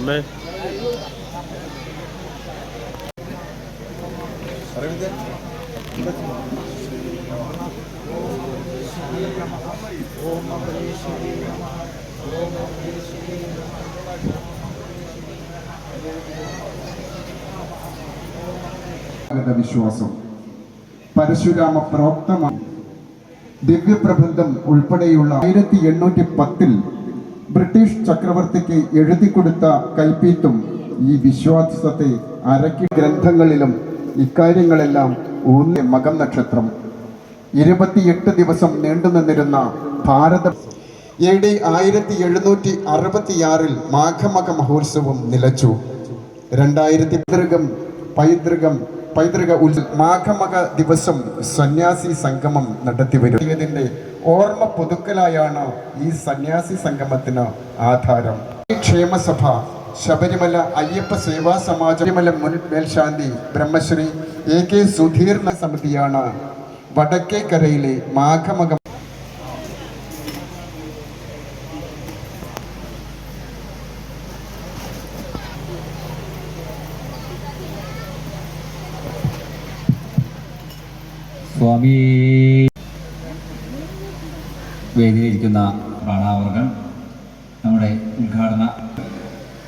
അമ്മേ വിശ്വാസം പരശുരാമ പ്രോക്തമാണ്. ദിവ്യപ്രബന്ധം ഉൾപ്പെടെയുള്ള 1810 ബ്രിട്ടീഷ് ചക്രവർത്തിക്ക് എഴുതിക്കൊടുത്ത കൈപ്പീത്തും ഈ വിശ്വാസത്തെ അരക്കി ഗ്രന്ഥങ്ങളിലും ഇക്കാര്യങ്ങളെല്ലാം ഊന്നിയ മകം നക്ഷത്രം 28 ദിവസം നീണ്ടുനിന്നിരുന്ന ഭാരത AD 1766 മാഘമക മഹോത്സവം നിലച്ചു. 2000 പൈതൃക മാഘമക ദിവസം സന്യാസി സംഗമം നടത്തിവരുന്നതിൻ്റെ ഓർമ്മ പുതുക്കലായാണ് ഈ സന്യാസി സംഗമത്തിന് ആധാരം. ക്ഷേമസഭ, ശബരിമല അയ്യപ്പ സേവാ സമാജം, ശബരിമല മുൻ മേൽശാന്തി ബ്രഹ്മശ്രീ AK സുധീർ സമിതിയാണ് വടക്കേക്കരയിലെ മാഘമകം. സ്വാമി വേദിയിലിരിക്കുന്ന പ്രാണാവർഗൻ, നമ്മുടെ ഉദ്ഘാടന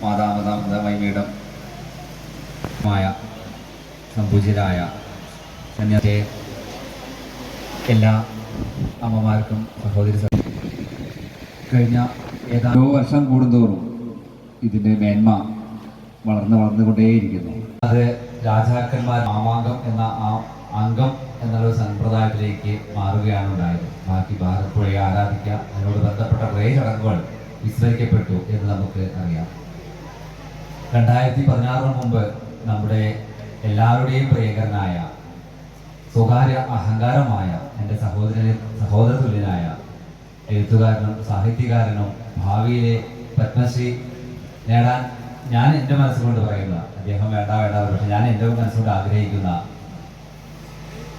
മാതാമതാമതമൈമീഠം സംപൂജ്യരായ സന്യാസിയെ എല്ലാ അമ്മമാർക്കും സഹോദരി കഴിഞ്ഞ ഏതാനും വർഷം കൂടുന്തോറും ഇതിൻ്റെ മേന്മ വളർന്നുകൊണ്ടേയിരിക്കുന്നു. അത് രാജാക്കന്മാർ മാമാങ്കം എന്ന ആ അംഗം എന്നുള്ള സമ്പ്രദായത്തിലേക്ക് മാറുകയാണ് ഉണ്ടായത്. ബാക്കി ഭാരതപ്പുഴയെ ആരാധിക്കുക, അതിനോട് ബന്ധപ്പെട്ട കുറേ ചടങ്ങുകൾ വിസ്മരിക്കപ്പെട്ടു എന്ന് നമുക്ക് അറിയാം. 2016 മുമ്പ് നമ്മുടെ എല്ലാവരുടെയും പ്രിയങ്കരനായ സ്വകാര്യ അഹങ്കാരമായ എൻ്റെ സഹോദര തുല്യനായ എഴുത്തുകാരനും സാഹിത്യകാരനും ഭാവിയിലെ പത്മശ്രീ നേടാൻ ഞാൻ എൻ്റെ മനസ്സുകൊണ്ട് പറയുന്ന, അദ്ദേഹം വേണ്ട പക്ഷെ ഞാൻ എൻ്റെ മനസ്സുകൊണ്ട് ആഗ്രഹിക്കുന്ന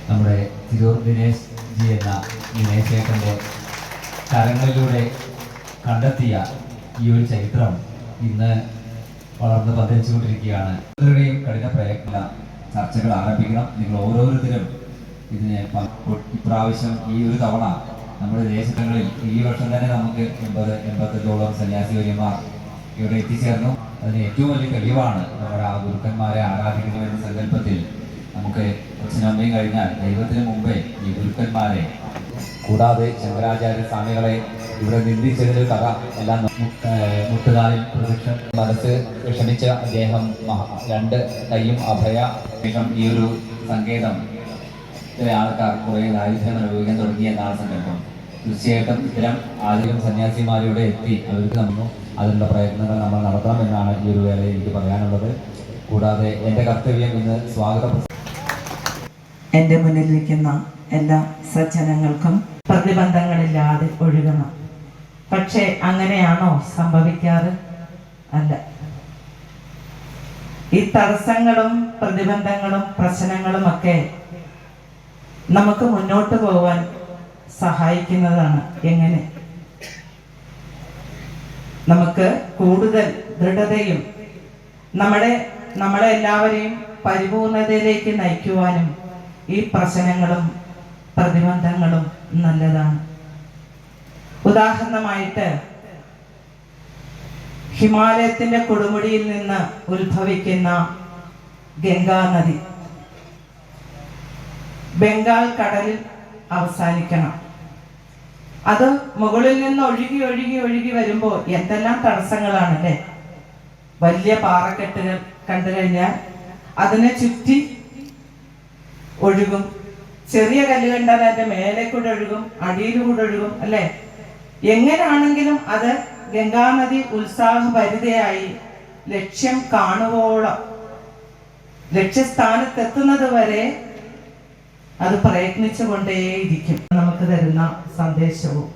നമ്മുടെ തിരൂർ ദിനേശ് ജി എന്ന ദിനേശ് ചേട്ടൻ്റെ കരങ്ങളിലൂടെ കണ്ടെത്തിയ ഈ ഒരു ചരിത്രം ഇന്ന് വളർന്ന് പന്തലിച്ചുകൊണ്ടിരിക്കുകയാണ്. ഓരോരുത്തരുടെയും കഠിന പ്രയത്ന ചർച്ചകൾ ആരംഭിക്കണം. നിങ്ങൾ ഓരോരുത്തരും ഇതിന് ഇപ്രാവശ്യം ഈ ഒരു തവണ നമ്മുടെ ദേശങ്ങളിൽ ഈ വർഷം തന്നെ നമുക്ക് 80-85ഓളം സന്യാസി വര്യന്മാർ ഇവിടെ എത്തിച്ചേർന്നു. അതിന് ഏറ്റവും വലിയ തെളിവാണ് നമ്മുടെ ആ ഗുരുക്കന്മാരെ ആരാധിക്കുന്നു എന്ന സങ്കല്പത്തിൽ നമുക്ക് അച്ഛനമ്മയും കഴിഞ്ഞാൽ ദൈവത്തിന് മുമ്പേ ഈ ഗുരുക്കന്മാരെ കൂടാതെ ശങ്കരാചാര്യ സ്വാമികളെ ഇവിടെ നിന്ദിച്ചതിൻ്റെ കഥ എല്ലാം മുട്ടുകാലിൽ പ്രദക്ഷിണം മനസ്സ് വിഷമിച്ച അദ്ദേഹം 2 കൈയും അഭയ ശേഷം ഈ ഒരു സങ്കേതം ചില ആൾക്കാർ കുറേ ദാരിദ്ര്യം അനുഭവിക്കാൻ തുടങ്ങിയെന്നാണ് സങ്കല്പം. തീർച്ചയായിട്ടും ഇത്തരം ആദ്യം സന്യാസിമാരിവിടെ എത്തി അവർക്ക് നമ്മൾ അതിനുള്ള പ്രയത്നങ്ങൾ നമ്മൾ നടത്തണമെന്നാണ് ഈ ഒരു വേളയിൽ എനിക്ക് പറയാനുള്ളത്. കൂടാതെ എൻ്റെ കർത്തവ്യം ഇന്ന് എൻ്റെ മുന്നിലിരിക്കുന്ന എല്ലാ സജ്ജനങ്ങൾക്കും പ്രതിബന്ധങ്ങളില്ലാതെ ഒഴുകണം. പക്ഷേ അങ്ങനെയാണോ സംഭവിക്കാറ്? അല്ല. ഈ തടസ്സങ്ങളും പ്രതിബന്ധങ്ങളും പ്രശ്നങ്ങളുമൊക്കെ നമുക്ക് മുന്നോട്ട് പോവാൻ സഹായിക്കുന്നതാണ്. എങ്ങനെ? നമുക്ക് കൂടുതൽ ദൃഢതയും നമ്മളെ എല്ലാവരെയും പരിപൂർണതയിലേക്ക് നയിക്കുവാനും ഈ പ്രശ്നങ്ങളും പ്രതിബന്ധങ്ങളും നല്ലതാണ്. ഉദാഹരണമായിട്ട് ഹിമാലയത്തിന്റെ കൊടുമുടിയിൽ നിന്ന് ഉത്ഭവിക്കുന്ന ഗംഗാ നദി ബംഗാൾ കടലിൽ അവസാനിക്കണം. അത് മുകളിൽ നിന്ന് ഒഴുകി ഒഴുകി ഒഴുകി വരുമ്പോൾ എന്തെല്ലാം തടസ്സങ്ങളാണല്ലേ. വലിയ പാറക്കെട്ടുകൾ കണ്ടു കഴിഞ്ഞാൽ അതിനെ ചുറ്റി ഒഴുകും. ചെറിയ കല്ല് കണ്ടാൽ അതിന്റെ മേലെ കൂടെ ഒഴുകും, അടിയിലൂടെ ഒഴുകും അല്ലെ. എങ്ങനെയാണെങ്കിലും അത് ഗംഗാനദി ഉത്സാഹഭരിതയായി ലക്ഷ്യം കാണുവോളം, ലക്ഷ്യസ്ഥാനത്തെത്തുന്നത് വരെ അത് പ്രയത്നിച്ചുകൊണ്ടേയിരിക്കും. നമുക്ക് തരുന്ന സന്ദേശവും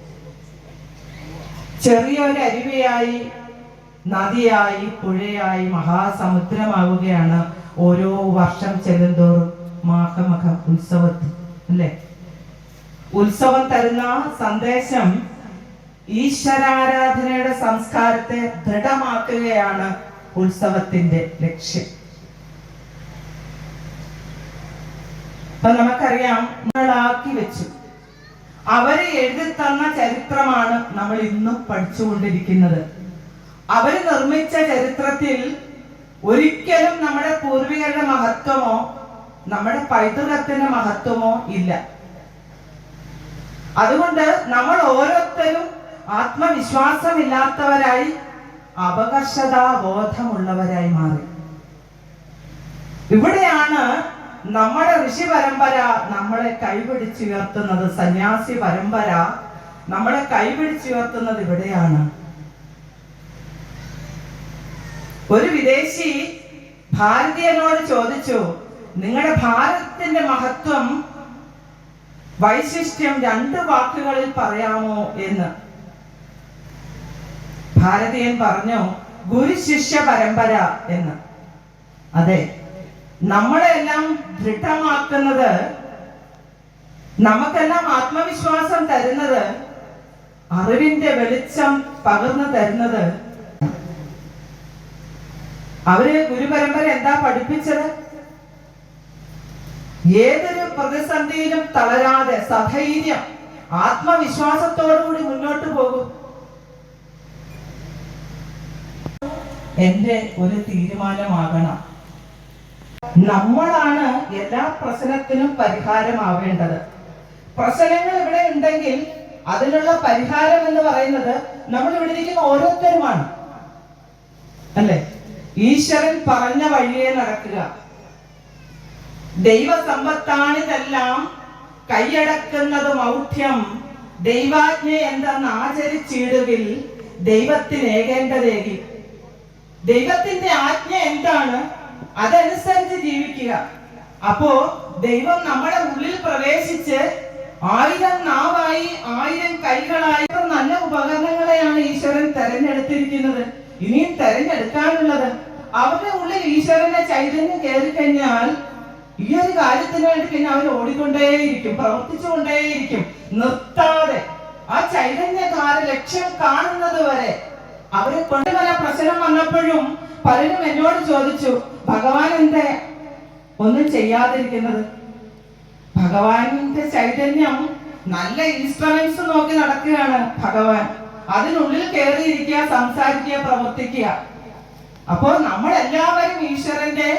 ചെറിയൊരു അരുവിയായി, നദിയായി, പുഴയായി, മഹാസമുദ്രമാവുകയാണ് ഓരോ വർഷം ചെല്ലുന്തോറും മാഘമക ഉത്സവത്തിൽ അല്ലെ. ഉത്സവം തരുന്ന സന്ദേശം ഈശ്വരാരാധനയുടെ സംസ്കാരത്തെ ദൃഢമാക്കുകയാണ് ഉത്സവത്തിന്റെ ലക്ഷ്യം. അപ്പൊ നമുക്കറിയാം, നമ്മളാക്കി വെച്ചു. അവര് എഴുതി തന്ന ചരിത്രമാണ് നമ്മൾ ഇന്നും പഠിച്ചുകൊണ്ടിരിക്കുന്നത്. അവര് നിർമ്മിച്ച ചരിത്രത്തിൽ ഒരിക്കലും നമ്മുടെ പൂർവികരുടെ മഹത്വമോ നമ്മുടെ പൈതൃകത്തിന്റെ മഹത്വമോ ഇല്ല. അതുകൊണ്ട് നമ്മൾ ഓരോരുത്തരും ആത്മവിശ്വാസമില്ലാത്തവരായി, അപകർഷതാബോധമുള്ളവരായി മാറി. ഇവിടെയാണ് നമ്മുടെ ഋഷി പരമ്പര നമ്മളെ കൈപിടിച്ചുയർത്തുന്നത്. സന്യാസി പരമ്പര നമ്മളെ കൈപിടിച്ചുയർത്തുന്നത് ഇവിടെയാണ്. ഒരു വിദേശി ഭാരതീയനോട് ചോദിച്ചു, നിങ്ങളുടെ ഭാരതത്തിന്റെ മഹത്വം, വൈശിഷ്ട്യം 2 വാക്കുകളിൽ പറയാമോ എന്ന്. ഭാരതീയൻ പറഞ്ഞു, ഗുരു ശിഷ്യ പരമ്പര എന്ന്. അതെ, നമ്മളെല്ലാം ദൃഢമാക്കുന്നത്, നമുക്കെല്ലാം ആത്മവിശ്വാസം തരുന്നത്, അറിവിന്റെ വെളിച്ചം പകർന്നു തരുന്നത്. അവര് ഗുരുപരമ്പര എന്താ പഠിപ്പിച്ചത്? ഏതൊരു പ്രതിസന്ധിയിലും തളരാതെ സധൈര്യം ആത്മവിശ്വാസത്തോടുകൂടി മുന്നോട്ട് പോകും. എന്റെ ഒരു തീരുമാനമാകണം, നമ്മളാണ് എല്ലാ പ്രശ്നത്തിനും പരിഹാരമാവേണ്ടത്. പ്രശ്നങ്ങൾ ഇവിടെ ഉണ്ടെങ്കിൽ അതിനുള്ള പരിഹാരം എന്ന് പറയുന്നത് നമ്മൾ ഇവിടെ ഇരിക്കുന്ന ഓരോരുത്തരുമാണ്, അല്ലേ? ഈശ്വരൻ പറഞ്ഞ വഴിയെ നടക്കുക. ദൈവസമ്പത്താണിതെല്ലാം, കൈയടക്കുന്നത് മൗഢ്യം. ദൈവാജ്ഞ എന്തെന്ന് ആചരിച്ചിടുകിൽ ദൈവത്തിനേകേണ്ടതേകി. ദൈവത്തിന്റെ ആജ്ഞ എന്താണ്, അതനുസരിച്ച് ജീവിക്കുക. അപ്പോ ദൈവം നമ്മുടെ ഉള്ളിൽ പ്രവേശിച്ച് 1000 നാവായി 1000 കൈകളായി നല്ല ഉപകരണങ്ങളെയാണ് ഈശ്വരൻ തെരഞ്ഞെടുത്തിരിക്കുന്നത്, ഇനിയും തെരഞ്ഞെടുക്കാനുള്ളത്. അവരുടെ ഉള്ളിൽ ഈശ്വരന്റെ ചൈതന്യം കയറി കഴിഞ്ഞാൽ ഈ ഒരു കാര്യത്തിന് വേണ്ടി പിന്നെ അവർ ഓടിക്കൊണ്ടേയിരിക്കും, പ്രവർത്തിച്ചുകൊണ്ടേയിരിക്കും, നിർത്താതെ. ആ ചൈതന്യകാര ലക്ഷ്യം കാണുന്നത് വരെ അവരെ കൊണ്ട് പല പ്രശ്നം വന്നപ്പോഴും പലരും എന്നോട് ചോദിച്ചു, ഭഗവാൻ എന്തേ ഒന്നും ചെയ്യാതിരിക്കുന്നത്? ഭഗവാന്റെ ചൈതന്യം നല്ല ഇൻസ്ട്രുമെന്റ്സ് നോക്കി നടക്കുകയാണ് ഭഗവാൻ. അതിനുള്ളിൽ കയറിയിരിക്കുക, സംസാരിക്കുക, പ്രവർത്തിക്കുക. അപ്പോൾ നമ്മളെല്ലാവരും ഈശ്വരന്റെ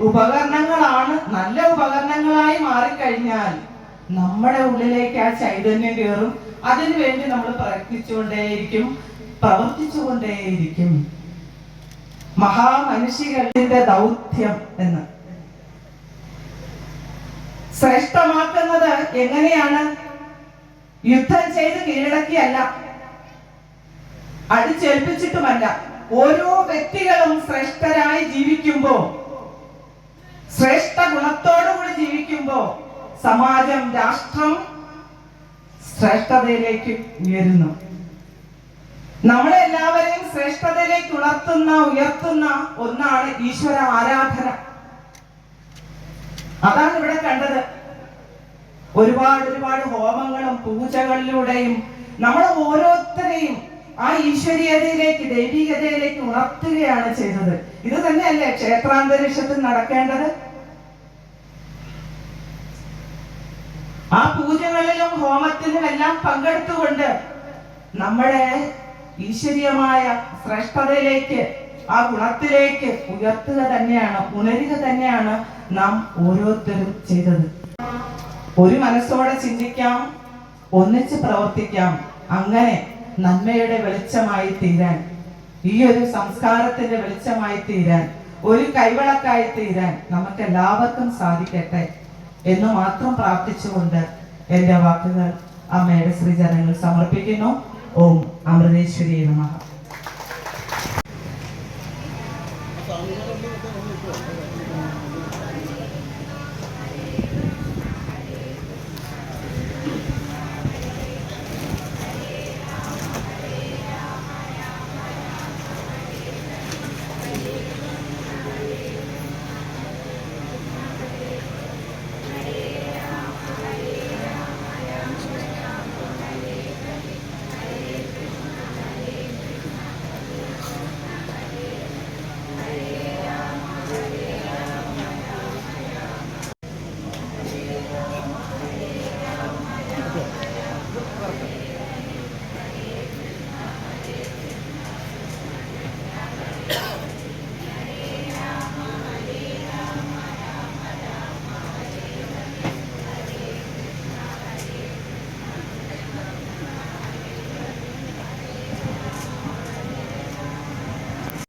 ഉപകരണങ്ങളാണ്. നല്ല ഉപകരണങ്ങളായി മാറിക്കഴിഞ്ഞാൽ നമ്മുടെ ഉള്ളിലേക്ക് ആ ചൈതന്യം കയറും. അതിനു വേണ്ടി നമ്മൾ പ്രയത്നിച്ചുകൊണ്ടേയിരിക്കും, പ്രവർത്തിച്ചുകൊണ്ടേയിരിക്കും. മഹാമനുഷ്യരുടെ ദൗത്യം എന്ന് ശ്രേഷ്ഠമാക്കുന്നത് എങ്ങനെയാണ്? യുദ്ധം ചെയ്ത് കീഴടക്കിയല്ല, അടിച്ചേൽപ്പിച്ചിട്ടുമല്ല. ഓരോ വ്യക്തികളും ശ്രേഷ്ഠരായി ജീവിക്കുമ്പോ, ശ്രേഷ്ഠ ഗുണത്തോടുകൂടി ജീവിക്കുമ്പോ സമാജം, രാഷ്ട്രം ശ്രേഷ്ഠതയിലേക്ക് ഉയരുന്നു. നമ്മളെല്ലാവരെയും ശ്രേഷ്ഠതയിലേക്ക് ഉയർത്തുന്ന ഒന്നാണ് ഈശ്വര ആരാധന. അതാണ് ഇവിടെ കണ്ടത്. ഒരുപാട് ഹോമങ്ങളും പൂജകളിലൂടെയും നമ്മൾ ഓരോരുത്തരെയും ആ ഈശ്വരീയതയിലേക്ക്, ദൈവികതയിലേക്ക് ഉണർത്തുകയാണ് ചെയ്തത്. ഇത് തന്നെയല്ലേ ക്ഷേത്രാന്തരീക്ഷത്തിൽ നടക്കേണ്ടത്? ആ പൂജകളിലും ഹോമത്തിലും എല്ലാം പങ്കെടുത്തുകൊണ്ട് നമ്മുടെ ഈശ്വരീയമായ ശ്രേഷ്ഠതയിലേക്ക്, ആ ഗുണത്തിലേക്ക് ഉണരുക തന്നെയാണ് നാം ഓരോരുത്തരും ചെയ്തത്. ഒരു മനസ്സോടെ ചിന്തിക്കാം, ഒന്നിച്ച് പ്രവർത്തിക്കാം. അങ്ങനെ നന്മയുടെ വെളിച്ചമായി തീരാൻ, ഈ ഒരു സംസ്കാരത്തിന്റെ വെളിച്ചമായി തീരാൻ, ഒരു കൈവിളക്കായി തീരാൻ നമുക്ക് എല്ലാവർക്കും സാധിക്കട്ടെ എന്ന് മാത്രം പ്രാർത്ഥിച്ചുകൊണ്ട് എന്റെ വാക്കുകൾ അമ്മയുടെ ശ്രീചരണങ്ങൾ സമർപ്പിക്കുന്നു. ഓം അമൃതേശ്വരി നമഃ.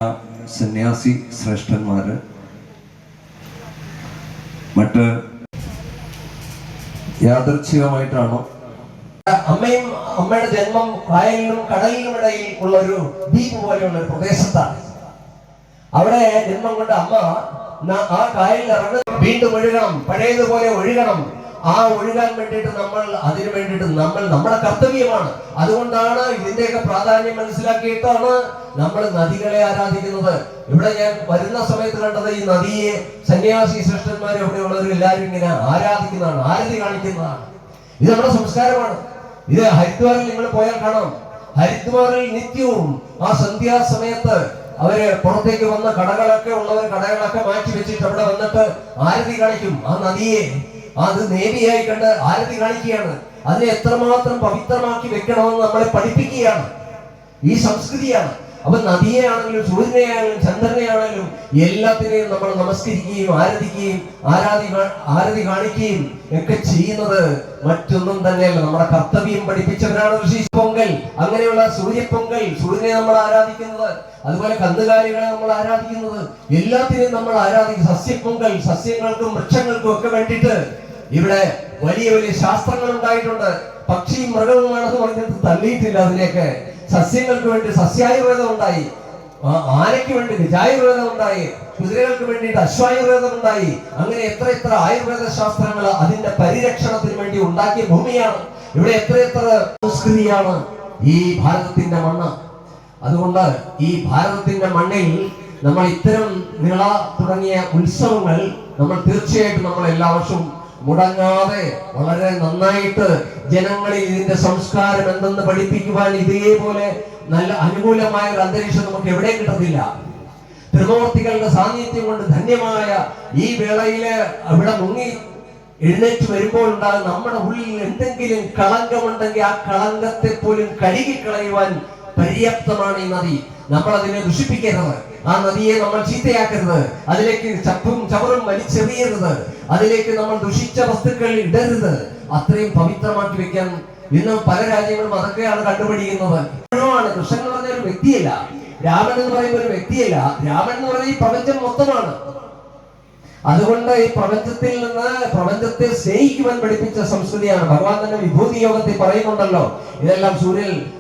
സന്യാസി ശ്രേഷ്ഠന്മാര്, മറ്റ് യാദൃച്ഛികമായിട്ടാണോ അമ്മയുടെ ജന്മം കായലിനും കടലിനും ഇടയിൽ ഉള്ള ഒരു ദ്വീപ് പോലെയുള്ള ഒരു പ്രദേശത്താണ്. അവിടെ ജന്മം കൊണ്ട് അമ്മ ആ കായലിൽ ഇറങ്ങുന്ന വീണ്ടും ഒഴുകണം, പഴയതുപോലെ ഒഴുകണം. ആ ഒഴുകാൻ വേണ്ടിയിട്ട് അതിനു വേണ്ടിയിട്ട് നമ്മുടെ കർത്തവ്യമാണ്. അതുകൊണ്ടാണ് ഇതിന്റെയൊക്കെ പ്രാധാന്യം മനസ്സിലാക്കിയിട്ടാണ് നമ്മൾ നദികളെ ആരാധിക്കുന്നത്. ഇവിടെ ഞാൻ വരുന്ന സമയത്ത് കണ്ടത് ഈ നദിയെ സന്യാസി ശ്രേഷ്ഠന്മാരും ഇവിടെയുള്ളവരും എല്ലാവരും ഇങ്ങനെ ആരാധിക്കുന്നതാണ്, ആരതി കാണിക്കുന്നതാണ്. ഇത് നമ്മുടെ സംസ്കാരമാണ്. ഇത് ഹരിദ്വാറിൽ നിങ്ങൾ പോയാൽ കാണാം. ഹരിദ്വാറിൽ നിത്യവും ആ സന്ധ്യാസമയത്ത് അവര് പുറത്തേക്ക് വന്ന കടകളൊക്കെ മാറ്റി വെച്ചിട്ട് അവിടെ വന്നിട്ട് ആരതി കാണിക്കും. ആ നദിയെ അത് നേവിയായി കണ്ട് ആരതി കാണിക്കുകയാണ്. അതിനെ എത്രമാത്രം പവിത്രമാക്കി വെക്കണമെന്ന് നമ്മളെ പഠിപ്പിക്കുകയാണ്. ഈ സംസ്കൃതിയാണ്. അപ്പൊ നദിയെ ആണെങ്കിലും സൂര്യനെയാണെങ്കിലും ചന്ദ്രനെയാണെങ്കിലും എല്ലാത്തിനെയും നമ്മൾ നമസ്കരിക്കുകയും ആരാധിക്കുകയും ആരതി കാണിക്കുകയും ഒക്കെ ചെയ്യുന്നത് മറ്റൊന്നും തന്നെയല്ല, നമ്മുടെ കർത്തവ്യം പഠിപ്പിച്ചവരാണ് ഋഷി. പൊങ്കൽ, അങ്ങനെയുള്ള സൂര്യപ്പൊങ്കൽ, സൂര്യനെ നമ്മൾ ആരാധിക്കുന്നത്, അതുപോലെ കന്നുകാലികളെ നമ്മൾ ആരാധിക്കുന്നത്, എല്ലാത്തിനെയും നമ്മൾ ആരാധിക്കും. സസ്യപ്പൊങ്കൽ, സസ്യങ്ങൾക്കും വൃക്ഷങ്ങൾക്കും ഒക്കെ വേണ്ടിയിട്ട് ഇവിടെ വലിയ വലിയ ശാസ്ത്രങ്ങൾ ഉണ്ടായിട്ടുണ്ട്. പക്ഷിയും മൃഗവുമാണെന്ന് പറഞ്ഞിട്ട് തള്ളിയിട്ടില്ല. അതിലേക്ക് സസ്യങ്ങൾക്ക് വേണ്ടി സസ്യായുർവേദം ഉണ്ടായി, ആനയ്ക്ക് വേണ്ടി ഗജായുർവേദം ഉണ്ടായി, കുതിരകൾക്ക് വേണ്ടിയിട്ട് അശ്വായുർവേദം ഉണ്ടായി. അങ്ങനെ എത്ര ആയുർവേദ ശാസ്ത്രങ്ങൾ അതിന്റെ പരിരക്ഷണത്തിന് വേണ്ടി ഉണ്ടാക്കിയ ഭൂമിയാണ്. ഇവിടെ എത്ര സംസ്കൃതിയാണ് ഈ ഭാരതത്തിന്റെ മണ്ണ്. അതുകൊണ്ട് ഈ ഭാരതത്തിന്റെ മണ്ണിൽ നമ്മൾ ഇത്തരം നിള തുടങ്ങിയ ഉത്സവങ്ങൾ നമ്മൾ തീർച്ചയായിട്ടും നമ്മൾ എല്ലാ വർഷവും മുടങ്ങാതെ വളരെ നന്നായിട്ട് ജനങ്ങളിൽ ഇതിന്റെ സംസ്കാരം എന്തെന്ന് പഠിപ്പിക്കുവാൻ ഇതേപോലെ നല്ല അനുകൂലമായ ഒരു അന്തരീക്ഷം നമുക്ക് എവിടെയും കിട്ടത്തില്ല. ത്രിമൂർത്തികളുടെ സാന്നിധ്യം കൊണ്ട് ധന്യമായ ഈ വേളയില് അവിടെ മുങ്ങി എഴുന്നേറ്റ് വരുമ്പോൾ ഉണ്ടാകും നമ്മുടെ ഉള്ളിൽ എന്തെങ്കിലും കളങ്കമുണ്ടെങ്കിൽ ആ കളങ്കത്തെ പോലും കഴുകിക്കളയുവാൻ പര്യാപ്തമാണ് ഈ നദി. നമ്മൾ അതിനെ ദുഷിപ്പിക്കരുത്. ആ നദിയെ നമ്മൾ ചീത്തയാക്കരുത്. അതിലേക്ക് ചവറും വലിച്ചെറിയരുത്. അതിലേക്ക് നമ്മൾ ദുഷിച്ച വസ്തുക്കൾ ഇടരുത്. അത്രയും പവിത്രമാക്കി വെക്കാൻ ഇന്ന് പല രാജ്യങ്ങളും അതൊക്കെയാണ് കണ്ടുപിടിക്കുന്നത്. കൃഷ്ണൻ എന്ന് പറഞ്ഞ ഒരു വ്യക്തിയല്ല, രാമൻ എന്ന് പറയുന്ന ഒരു വ്യക്തിയല്ല. രാമൻ എന്ന് പറഞ്ഞ ഈ പ്രപഞ്ചം മൊത്തമാണ്. അതുകൊണ്ട് ഈ പ്രപഞ്ചത്തെ സ്നേഹിക്കുവാൻ പഠിപ്പിച്ച സംസ്കൃതിയാണ്. ഭഗവാൻ തന്നെ വിഭൂതി യോഗത്തിൽ പറയുന്നുണ്ടല്ലോ, ഇതെല്ലാം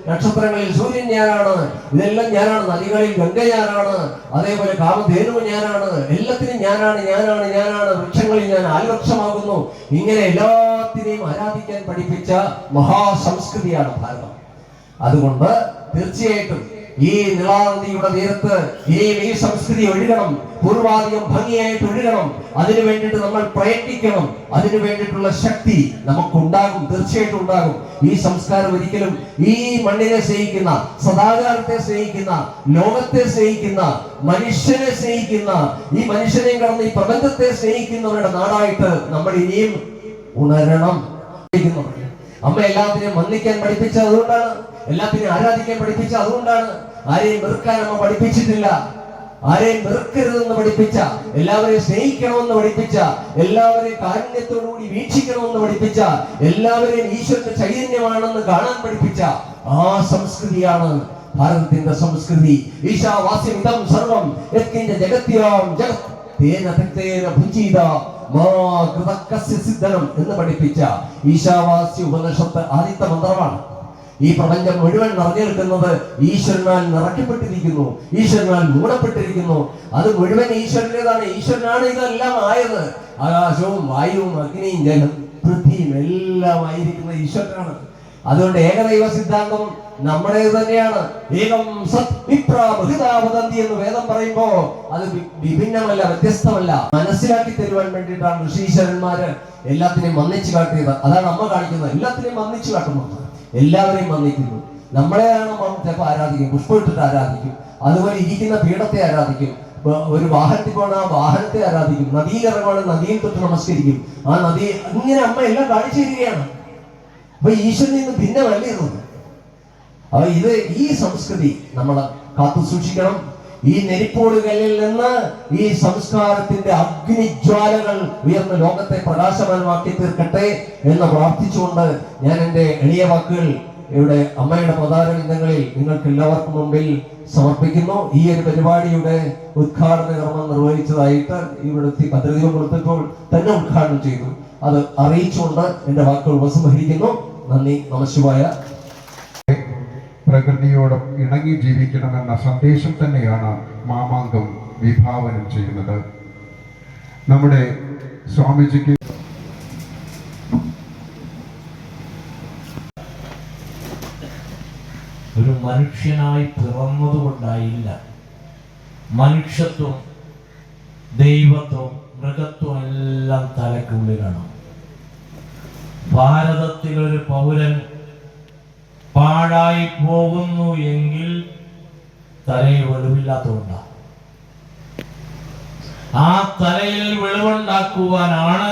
നക്ഷത്രങ്ങളിൽ സൂര്യൻ ഞാനാണ്, ഇതെല്ലാം ഞാനാണ്, നദികളിൽ ഗംഗ ഞാനാണ്, അതേപോലെ കാമധേനു ഞാനാണ്, എല്ലാത്തിനും ഞാനാണ്, വൃക്ഷങ്ങളിൽ ഞാൻ ആൽവൃക്ഷമാകുന്നു. ഇങ്ങനെ എല്ലാത്തിനെയും ആരാധിക്കാൻ പഠിപ്പിച്ച മഹാസംസ്കൃതിയാണ് ഭാരതം. അതുകൊണ്ട് തീർച്ചയായിട്ടും ഈ നിളാനദിയുടെ തീരത്ത് ഇനിയും ഈ സംസ്കൃതി ഒഴുകണം, പൂർവാധികം ഭംഗിയായിട്ട് ഒഴുകണം. അതിനു വേണ്ടിയിട്ട് നമ്മൾ പ്രയത്നിക്കണം. അതിനു വേണ്ടിയിട്ടുള്ള ശക്തി നമുക്കുണ്ടാകും, തീർച്ചയായിട്ടും ഉണ്ടാകും. ഈ സംസ്കാരം ഒരിക്കലും ഈ മണ്ണിനെ സ്നേഹിക്കുന്ന, സദാചാരത്തെ സ്നേഹിക്കുന്ന, ലോകത്തെ സ്നേഹിക്കുന്ന, മനുഷ്യനെ സ്നേഹിക്കുന്ന, ഈ മനുഷ്യനെയും കടന്ന് ഈ പ്രപഞ്ചത്തെ സ്നേഹിക്കുന്നവരുടെ നാടായിട്ട് നമ്മൾ ഇനിയും ഉണരണം. അമ്മ എല്ലാത്തിനെയും വന്ദിക്കാൻ പഠിപ്പിച്ചത് അതുകൊണ്ടാണ്, എല്ലാത്തിനെയും ആരാധിക്കാൻ പഠിപ്പിച്ചത് അതുകൊണ്ടാണ്. ആരെയും വെറുക്കാൻ അമ്മ പഠിപ്പിച്ചിട്ടില്ല. ആരെയും വെറുക്കരുതെന്ന് പഠിപ്പിച്ച, എല്ലാവരെയും സ്നേഹിക്കണമെന്ന് പഠിപ്പിച്ച, എല്ലാവരെയും കാരുണ്യത്തോടുകൂടി വീക്ഷിക്കണമെന്ന് പഠിപ്പിച്ച, എല്ലാവരെയും ഈശ്വരന്റെ ചൈതന്യമാണെന്ന് കാണാൻ പഠിപ്പിച്ച ആ സംസ്കൃതിയാണ് ഭാരതത്തിന്റെ സംസ്കൃതി. ഈശാവാസ്യമിതം സർവം യത്കിഞ്ച ജഗത്യാം ജഗത് തേന തക്തേന ഭുജീത എന്ന് പഠിപ്പിച്ച ഈശാവാസ്യ ഉപനിഷത്ത് ആദ്യത്തെ മന്ത്രമാണ്. ഈ പ്രപഞ്ചം മുഴുവൻ നിറഞ്ഞു നിൽക്കുന്നത് ഈശ്വരനാൽ നിറയ്ക്കപ്പെട്ടിരിക്കുന്നു, ഈശ്വരനാൽ മൂടപ്പെട്ടിരിക്കുന്നു. അത് മുഴുവൻ ഈശ്വരൻ്റെതാണ്. ഈശ്വരനാണ് ഇതെല്ലാം ആയത്. ആകാശവും വായുവും അഗ്നിയും ജലം പൃഥ്വിയും എല്ലാം ആയിരിക്കുന്ന ഈശ്വരനാണ്. അതുകൊണ്ട് ഏകദൈവ സിദ്ധാന്തം നമ്മുടേത് തന്നെയാണ്. ഏകം സത് വിപ്രവൃതാവതന്തി എന്ന് വേദം പറയുമ്പോ അത് വിഭിന്നമല്ല, വ്യത്യസ്തമല്ല. മനസ്സിലാക്കി തരുവാൻ വേണ്ടിയിട്ടാണ് ഋഷീശ്വരന്മാര് എല്ലാത്തിനെയും വന്നിച്ചു കാട്ടിയത്. അതാണ് അമ്മ കാണിക്കുന്നത്. എല്ലാത്തിനെയും വന്നിച്ചു കാട്ടുന്നത്, എല്ലാവരെയും വന്നിക്കുന്നു. നമ്മളെയാണ് ചിലപ്പോൾ ആരാധിക്കും, പുഷ്പം ഇട്ടിട്ട് ആരാധിക്കും, അതുപോലെ ഇരിക്കുന്ന പീഠത്തെ ആരാധിക്കും, ഒരു വാഹനത്തിൽ പോകണം ആ വാഹനത്തെ ആരാധിക്കും, നദിയിൽ ഇറങ്ങുവാണ് നദിയിൽ തൊട്ട് നമസ്കരിക്കും. ആ നദി ഇങ്ങനെ അമ്മ എല്ലാം കാണിച്ചു തരികയാണ്. അപ്പൊ ഈശ്വരനിൽ നിന്ന് ഭിന്നമല്ലിരുന്നത്. അപ്പൊ ഈ സംസ്കൃതി നമ്മൾ കാത്തു സൂക്ഷിക്കണം. ഈ നെരിപ്പോടുകളിൽ നിന്ന് ഈ സംസ്കാരത്തിന്റെ അഗ്നിജ്വാലകൾ ഉയർന്ന ലോകത്തെ പ്രകാശമാനമാക്കി തീർക്കട്ടെ എന്ന് പ്രാർത്ഥിച്ചുകൊണ്ട് ഞാൻ എൻ്റെ എളിയ വാക്കുകൾ ഇവിടെ അമ്മയുടെ പ്രധാനങ്ങളിൽ നിങ്ങൾക്ക് എല്ലാവർക്കും മുമ്പിൽ സമർപ്പിക്കുന്നു. ഈ ഒരു പരിപാടിയുടെ ഉദ്ഘാടന കർമ്മം നിർവഹിച്ചതായിട്ട് ഇവിടുത്തെ ഭദ്രദീപം കൊടുത്തപ്പോൾ തന്നെ ഉദ്ഘാടനം ചെയ്തു. അത് അറിയിച്ചുകൊണ്ട് എന്റെ വാക്കുകൾ ഉപസംഹരിക്കുന്നു. നന്ദി, നമഃശിവായ. പ്രകൃതിയോടും ഇണങ്ങി ജീവിക്കണമെന്ന സന്ദേശം തന്നെയാണ് മാമാങ്കം വിഭാവനം ചെയ്യുന്നത്. നമ്മുടെ സ്വാമിജിക്ക് ഒരു മനുഷ്യനായി പിറന്നതുകൊണ്ടായില്ല. മനുഷ്യത്വം, ദൈവത്വം, മൃഗത്വം എല്ലാം തലയ്ക്കുള്ളിലാണ്. ഭാരതത്തിലൊരു പൗരൻ പാഴായി പോകുന്നു എങ്കിൽ തലയിൽ വെളിവില്ലാത്തതുകൊണ്ടാണ്. ആ തലയിൽ വെളിവുണ്ടാക്കുവാനാണ്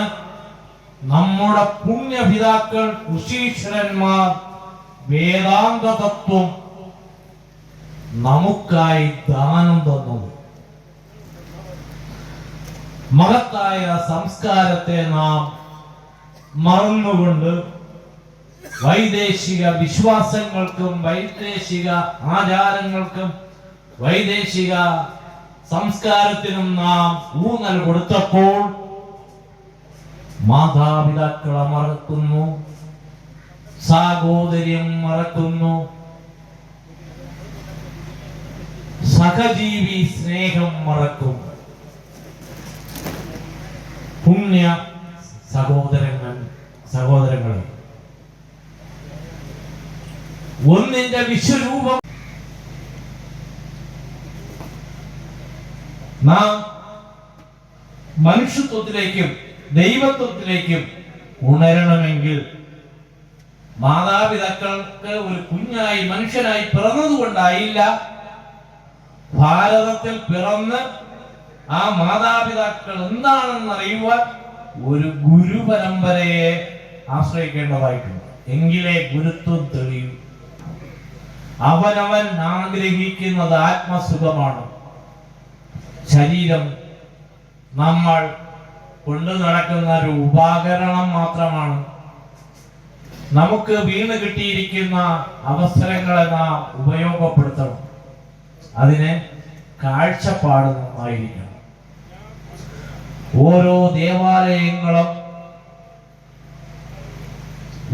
നമ്മുടെ പുണ്യപിതാക്കൾ ഋഷീശ്വരന്മാർ വേദാന്ത തത്വം നമുക്കായി ദാനം തന്നത്. മഹത്തായ സംസ്കാരത്തെ നാം മറന്നുകൊണ്ട് വൈദേശിക വിശ്വാസങ്ങൾക്കും വൈദേശിക ആചാരങ്ങൾക്കും വൈദേശിക സംസ്കാരത്തിനും നാം ഊന്നൽ കൊടുത്തപ്പോൾ മാതാപിതാക്കളെ മറക്കുന്നു, സാഹോദര്യം മറക്കുന്നു, സഹജീവി സ്നേഹം മറക്കും. പുണ്യ സഹോദരങ്ങളെ, ഒന്നിന്റെ വിശ്വരൂപം നാം മനുഷ്യത്വത്തിലേക്കും ദൈവത്വത്തിലേക്കും ഉണരണമെങ്കിൽ മാതാപിതാക്കൾക്ക് ഒരു കുഞ്ഞായി മനുഷ്യനായി പിറന്നതുകൊണ്ടായില്ല. ഭാരതത്തിൽ പിറന്ന് ആ മാതാപിതാക്കൾ എന്താണെന്ന് അറിയുവാൻ ഒരു ഗുരു പരമ്പരയെ ആശ്രയിക്കേണ്ടതായിട്ടുണ്ട്. എങ്കിലേ ഗുരുത്വം തെളിയൂ. അവനവൻ ആഗ്രഹിക്കുന്നത് ആത്മസുഖമാണ്. ശരീരം നമ്മൾ കൊണ്ടു നടക്കുന്ന ഒരു ഉപകരണം മാത്രമാണ്. നമുക്ക് വീണ് കിട്ടിയിരിക്കുന്ന അവസരങ്ങളെ നാം ഉപയോഗപ്പെടുത്തണം. അതിന് കാഴ്ചപ്പാട് നന്നായിരിക്കണം. ഓരോ ദേവാലയങ്ങളും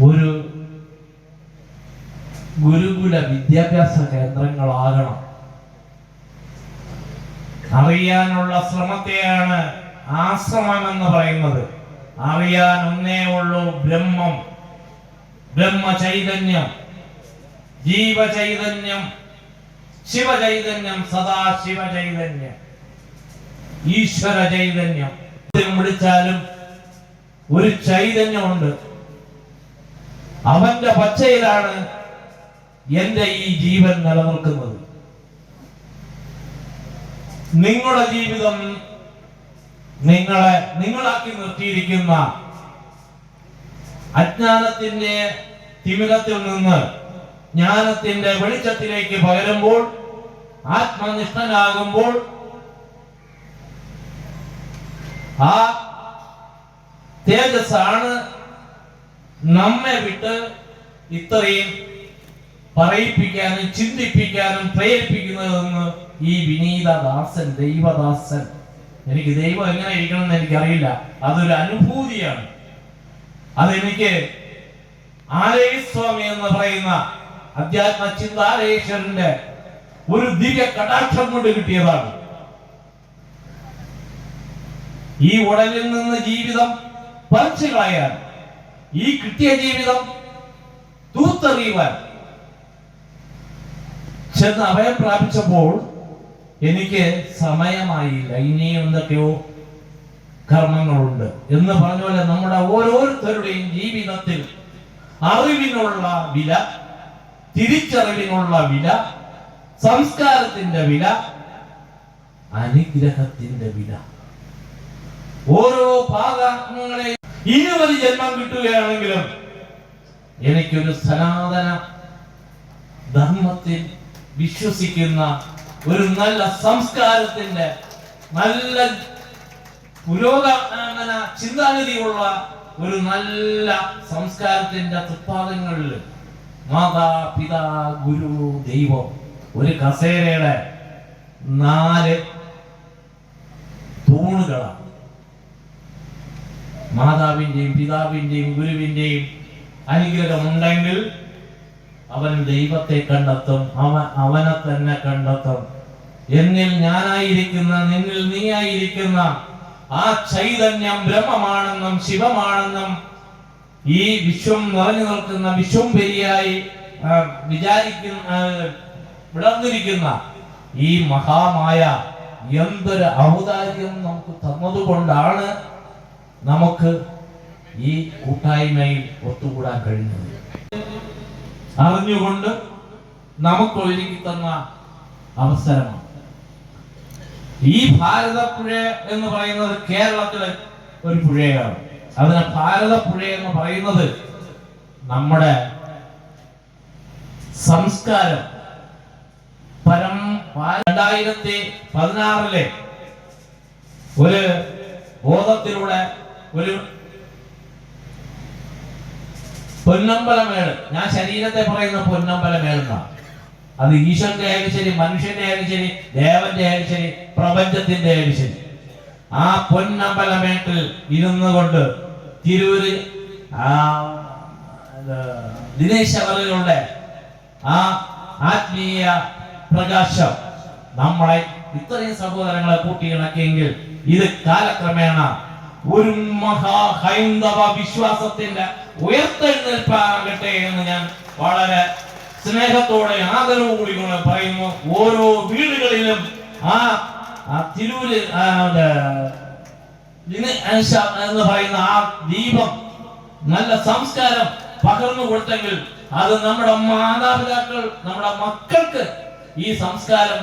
ഒരു ഗുരുകുല വിദ്യാഭ്യാസ കേന്ദ്രങ്ങളാകണം. അറിയാനുള്ള ശ്രമത്തെയാണ് ആശ്രമം എന്ന് പറയുന്നത്. അറിയാൻ ഒന്നേ ഉള്ളൂ, ബ്രഹ്മം, ബ്രഹ്മചൈതന്യം, ജീവചൈതന്യം, ശിവചൈതന്യം, സദാശിവ ചൈതന്യം, ഈശ്വര ചൈതന്യം. വിളിച്ചാലും ഒരു ചൈതന്യമുണ്ട്. അവന്റെ പച്ചയിലാണ് എന്റെ ഈ ജീവൻ നിലനിൽക്കുന്നത്. നിങ്ങളുടെ ജീവിതം നിങ്ങളാക്കി നിർത്തിയിരിക്കുന്ന അജ്ഞാനത്തിന്റെ തിമിരത്തിൽ നിന്ന് ജ്ഞാനത്തിന്റെ വെളിച്ചത്തിലേക്ക് പകരുമ്പോൾ, ആത്മനിഷ്ഠനാകുമ്പോൾ, ആ തേജസ്സാണ് നമ്മെ വിട്ട് ഇത്രയും പറയിപ്പിക്കാനും ചിന്തിപ്പിക്കാനും പ്രേരിപ്പിക്കുന്നതെന്ന് ഈ വിനീതദാസൻ, ദൈവദാസൻ. എനിക്ക് ദൈവം എങ്ങനെ ഇരിക്കണം എന്ന് എനിക്കറിയില്ല. അതൊരു അനുഭൂതിയാണ്. അതെനിക്ക് ആലയസ്വാമി എന്ന് പറയുന്ന അധ്യാത്മ ചിന്താലയേശ്വരന്റെ ഒരു ദിവ്യ കടാക്ഷം കൊണ്ട് കിട്ടിയതാണ്. ഈ ഉടലിൽ നിന്ന് ജീവിതം പറിച്ചു കളയാൻ, ഈ കിട്ടിയ ജീവിതം തൂത്തെറിയുവാൻ ചെന്ന് അഭയം പ്രാപിച്ചപ്പോൾ എനിക്ക് സമയമായില്ല. ഇനിയും എന്തൊക്കെയോ കർമ്മങ്ങളുണ്ട് എന്ന് പറഞ്ഞ പോലെ നമ്മുടെ ഓരോരുത്തരുടെയും ജീവിതത്തിൽ അറിവിനുള്ള വില, തിരിച്ചറിവിനുള്ള വില, സംസ്കാരത്തിന്റെ വില, അനുഗ്രഹത്തിന്റെ വില, ഓരോ ഭാഗങ്ങളെ 20 ജന്മം കിട്ടുകയാണെങ്കിലും എനിക്കൊരു സനാതന ധർമ്മത്തിൽ വിശ്വസിക്കുന്ന ഒരു നല്ല സംസ്കാരത്തിന്റെ, നല്ല പുരോഗമന ചിന്താഗതിയുള്ള ഒരു നല്ല സംസ്കാരത്തിന്റെ തൃപ്പാദങ്ങളിൽ മാതാ പിതാ ഗുരു ദൈവം. ഒരു കസേരയുടെ 4 തൂണുകളാണ്. മാതാവിൻ്റെയും പിതാവിൻ്റെയും ഗുരുവിൻ്റെയും അനുഗ്രഹമുണ്ടെങ്കിൽ അവൻ ദൈവത്തെ കണ്ടെത്തും, അവനെ തന്നെ കണ്ടെത്തും. എന്നിൽ ഞാനായിരിക്കുന്ന, നിന്നിൽ നീയായിരിക്കുന്ന ആ ചൈതന്യം ബ്രഹ്മമാണെന്നും ശിവമാണെന്നും ഈ വിശ്വം നിറഞ്ഞു നിൽക്കുന്ന വിശ്വംഭരിയായി വിടർന്നിരിക്കുന്ന ഈ മഹാമായ എന്തൊരു ഔദാര്യം നമുക്ക് തന്നതുകൊണ്ടാണ് നമുക്ക് ഈ കൂട്ടായ്മയിൽ ഒത്തുകൂടാൻ കഴിഞ്ഞത്. അറിഞ്ഞുകൊണ്ട് നമുക്ക് ഒരുക്കി തന്ന അവസരമാണ്. ഈ ഭാരതപ്പുഴ എന്ന് പറയുന്നത് കേരളത്തിലെ ഒരു പുഴയാണ്. അതിന് ഭാരതപ്പുഴ എന്ന് പറയുന്നത് നമ്മുടെ സംസ്കാരം 2016 ഒരു ബോധത്തിലൂടെ ഒരു പൊന്നമ്പലമേട്, ഞാൻ ശരീരത്തെ പറയുന്ന പൊന്നമ്പലമേടെന്നാണ്. അത് ഈശ്വരന്റെ ആയാലും ശരി, മനുഷ്യന്റെ ആയാലും ശരി, ദേവന്റെ ആയാലും ശരി, പ്രപഞ്ചത്തിന്റെ ആയാലും ശരി, ആ പൊന്നമ്പലമേട്ടിൽ ഇരുന്നു കൊണ്ട് തിരൂര് ദിനേശ് അവരുടെ ആ ആത്മീയ പ്രകാശം നമ്മളെ ഇത്രയും സഹോദരങ്ങളെ കൂട്ടിയിണക്കിയെങ്കിൽ ഇത് കാലക്രമേണ ഒരു മഹാ ഹൈന്ദവ വിശ്വാസത്തിന്റെ ഉയർത്തെഴുന്നേൽപ്പാകട്ടെ എന്ന് ഞാൻ വളരെ സ്നേഹത്തോടെ ആദരവോടുകൂടി പറയുന്നു. ഓരോ വീടുകളിലും ആ തിരൂര് എന്ന് പറയുന്ന ആ ദീപം, നല്ല സംസ്കാരം പകർന്നു കൊടുത്തെങ്കിൽ അത് നമ്മുടെ മാതാപിതാക്കൾ, നമ്മുടെ മക്കൾക്ക് ഈ സംസ്കാരം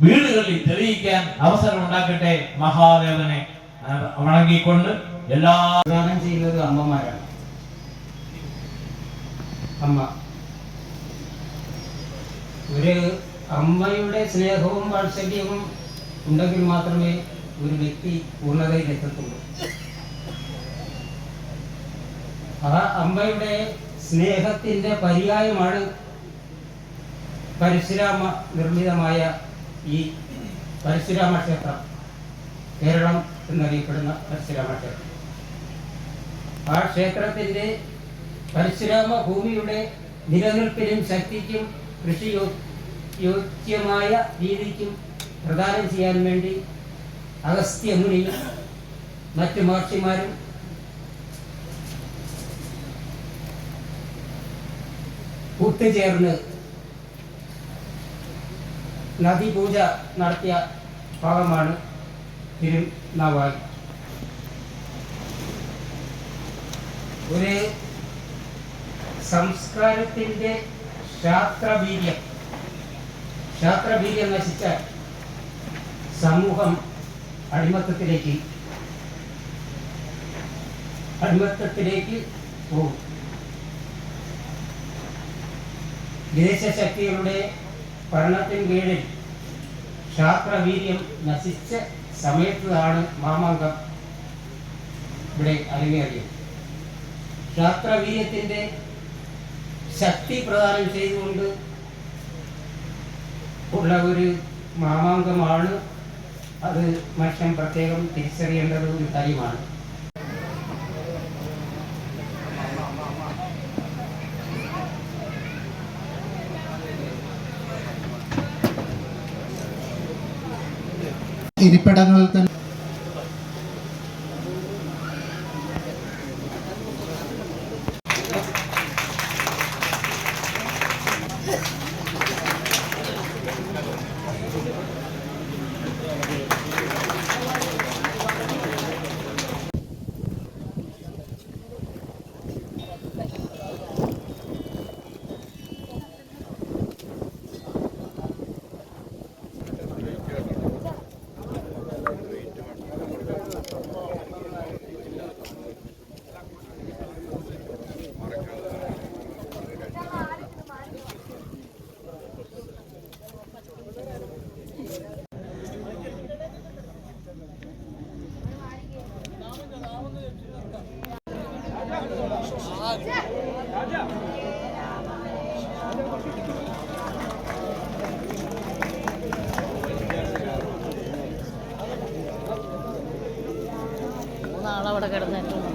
വീടുകളിൽ തെളിയിക്കാൻ അവസരം ഉണ്ടാക്കട്ടെ. മഹാദേവനെ വണങ്ങിക്കൊണ്ട് എല്ലാ പ്രദാനം ചെയ്യുന്നത് അമ്മമാരാണ്. അമ്മ, ഒരു അമ്മയുടെ സ്നേഹവും വാത്സല്യവും ഉണ്ടെങ്കിൽ മാത്രമേ ഒരു വ്യക്തി പൂർണ്ണതയിൽ എത്തത്തുള്ളൂ. ആ അമ്മയുടെ സ്നേഹത്തിന്റെ പര്യായമാണ് പരശുരാമ നിർമ്മിതമായ ഈ പരശുരാമ ക്ഷേത്രം, കേരളം എന്നറിയപ്പെടുന്ന പരശുരാമ ക്ഷേത്രം. ആ ക്ഷേത്രത്തിന്റെ പരശുരാമ ഭൂമിയുടെ നിലനിൽപ്പിനും ശക്തിക്കും കൃഷിയോഗ്യമായ രീതിക്കും പ്രദാനം ചെയ്യാൻ വേണ്ടി അഗസ്ത്യമുനിയും മറ്റു മഹർഷിമാരും ഒത്തുചേർന്ന് നദീപൂജ നടത്തിയ ഭാഗമാണ് തിരുനാവായി. ഒരു സംസ്കാരത്തിൻ്റെ ശാസ്ത്രവീര്യം നശിച്ചാൽ സമൂഹം അടിമത്തത്തിലേക്ക് പോകും. ദേശശക്തികളുടെ ഭരണത്തിന് കീഴിൽ ശാസ്ത്രവീര്യം നശിച്ച സമയത്താണ് മാമാങ്കം ഇവിടെ അരങ്ങേറിയത്. ശാസ്ത്രവീര്യത്തിൻ്റെ ശക്തി പ്രദാനം ചെയ്തുകൊണ്ട് ഉള്ള ഒരു മാമാങ്കമാണ്. അത് മനുഷ്യൻ പ്രത്യേകം തിരിച്ചറിയേണ്ടത് ഒരു കാര്യമാണ്. ഇരിപ്പിടങ്ങളിൽ തന്നെ അവിടെ കിടന്നിട്ടുണ്ട്.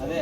അതെ